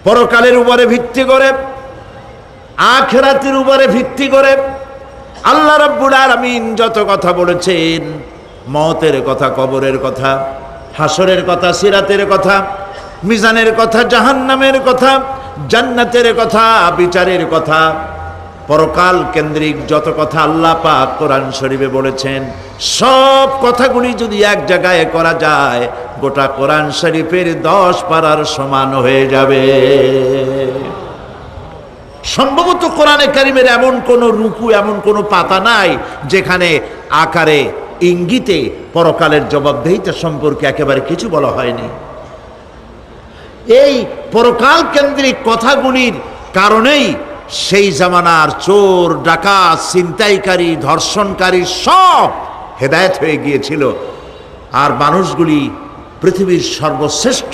পরকালের উপরে ভিত্তি করে, আখিরাতের উপরে ভিত্তি করে আল্লাহ রাব্বুল আলামিন যত কথা বলেছেন, মওতের কথা, কবরের কথা, হাসরের কথা, সিরাতের কথা, মিজানের কথা, জাহান্নামের কথা, জান্নাতের কথা, বিচারের কথা, পরকাল কেন্দ্রিক যত কথা আল্লাহ পাক কোরআন শরীফে বলেছেন, সব কথাগুলি যদি এক জায়গায় করা যায় গোটা কোরআন শরীফের 10 পারার সমান হয়ে যাবে। সম্ভবত কোরআনে কারিমের এমন কোন রুকু, এমন কোন পাতা নাই যেখানে আকারে ইঙ্গিতে পরকালের জবাবদিহিতা সম্পর্কে একেবারে কিছু বলা হয়নি। এই পরকাল কেন্দ্রিক কথাগুলির কারণেই সেই জামানার চোর, ডাকাত, ছিনতাইকারী, ধর্ষণকারী সব হেদায়েত হয়ে গিয়েছিল, আর মানুষগুলি পৃথিবীর সর্বশ্রেষ্ঠ